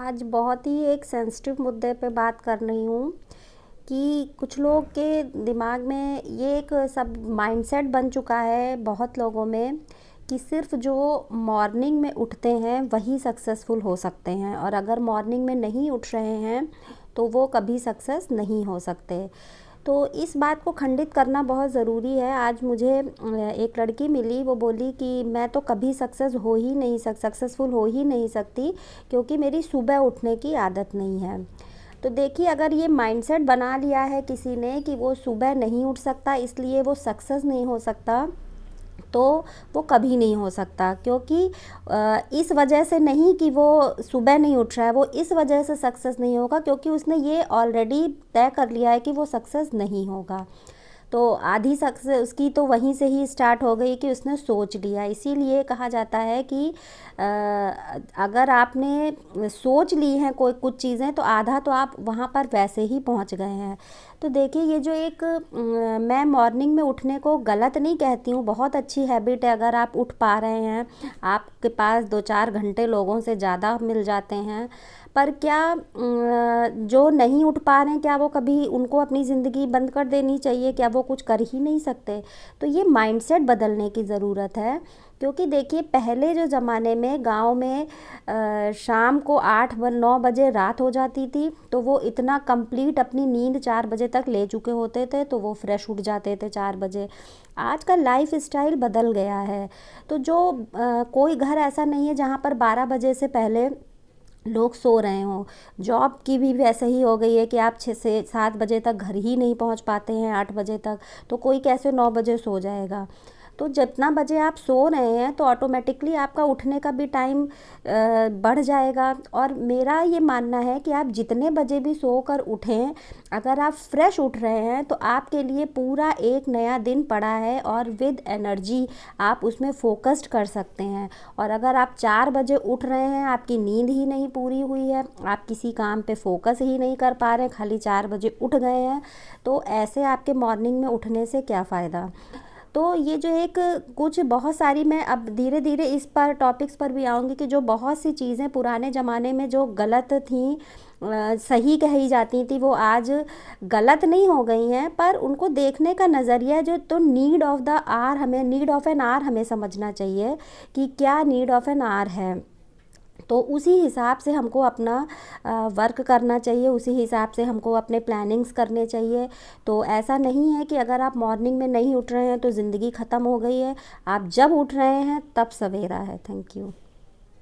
आज बहुत ही एक सेंसिटिव मुद्दे पे बात कर रही हूँ कि कुछ लोग के दिमाग में ये एक सब माइंडसेट बन चुका है बहुत लोगों में कि सिर्फ जो मॉर्निंग में उठते हैं वही सक्सेसफुल हो सकते हैं, और अगर मॉर्निंग में नहीं उठ रहे हैं तो वो कभी सक्सेस नहीं हो सकते। तो इस बात को खंडित करना बहुत ज़रूरी है। आज मुझे एक लड़की मिली, वो बोली कि मैं तो कभी सक्सेसफुल हो ही नहीं सकती क्योंकि मेरी सुबह उठने की आदत नहीं है। तो देखिए, अगर ये माइंडसेट बना लिया है किसी ने कि वो सुबह नहीं उठ सकता इसलिए वो सक्सेस नहीं हो सकता, तो वो कभी नहीं हो सकता। क्योंकि इस वजह से नहीं कि वो सुबह नहीं उठ रहा है, वो इस वजह से सक्सेस नहीं होगा क्योंकि उसने ये ऑलरेडी तय कर लिया है कि वो सक्सेस नहीं होगा। तो आधी सक्सेस उसकी तो वहीं से ही स्टार्ट हो गई कि उसने सोच लिया। इसीलिए कहा जाता है कि अगर आपने सोच ली हैं कोई कुछ चीज़ें तो आधा तो आप वहाँ पर वैसे ही पहुँच गए हैं। तो देखिए, ये जो एक मैं मॉर्निंग में उठने को गलत नहीं कहती हूँ, बहुत अच्छी हैबिट है। अगर आप उठ पा रहे हैं, आपके पास 2-4 घंटे लोगों से ज़्यादा मिल जाते हैं, पर क्या जो नहीं उठ पा रहे हैं क्या वो कभी उनको अपनी ज़िंदगी बंद कर देनी चाहिए? क्या वो कुछ कर ही नहीं सकते? तो ये माइंडसेट बदलने की ज़रूरत है। क्योंकि देखिए, पहले जो ज़माने में गांव में शाम को 8-9 बजे रात हो जाती थी तो वो इतना कंप्लीट अपनी नींद 4 बजे तक ले चुके होते थे, तो वो फ्रेश उठ जाते थे 4 बजे। आज का लाइफ स्टाइल बदल गया है। तो जो कोई घर ऐसा नहीं है जहाँ पर 12 बजे से पहले लोग सो रहे हों। जॉब की भी वैसे ही हो गई है कि आप 6 से 7 बजे तक घर ही नहीं पहुंच पाते हैं, 8 बजे तक, तो कोई कैसे 9 बजे सो जाएगा। तो जितना बजे आप सो रहे हैं तो ऑटोमेटिकली आपका उठने का भी टाइम बढ़ जाएगा। और मेरा ये मानना है कि आप जितने बजे भी सो कर उठें, अगर आप फ्रेश उठ रहे हैं तो आपके लिए पूरा एक नया दिन पड़ा है और विद एनर्जी आप उसमें फोकस्ड कर सकते हैं। और अगर आप 4 बजे उठ रहे हैं, आपकी नींद ही नहीं पूरी हुई है, आप किसी काम पे फोकस ही नहीं कर पा रहे हैं, खाली 4 बजे उठ गए हैं, तो ऐसे आपके मॉर्निंग में उठने से क्या फ़ायदा। तो ये जो एक कुछ बहुत सारी, मैं अब धीरे धीरे इस पर टॉपिक्स पर भी आऊँगी कि जो बहुत सी चीज़ें पुराने ज़माने में जो गलत थीं, सही कही जाती थी, वो आज गलत नहीं हो गई हैं, पर उनको देखने का नज़रिया जो, तो नीड ऑफ एन आर हमें समझना चाहिए कि क्या नीड ऑफ एन आर है। तो उसी हिसाब से हमको अपना वर्क करना चाहिए, उसी हिसाब से हमको अपने प्लानिंग्स करने चाहिए। तो ऐसा नहीं है कि अगर आप मॉर्निंग में नहीं उठ रहे हैं तो ज़िंदगी ख़त्म हो गई है। आप जब उठ रहे हैं तब सवेरा है। Thank you.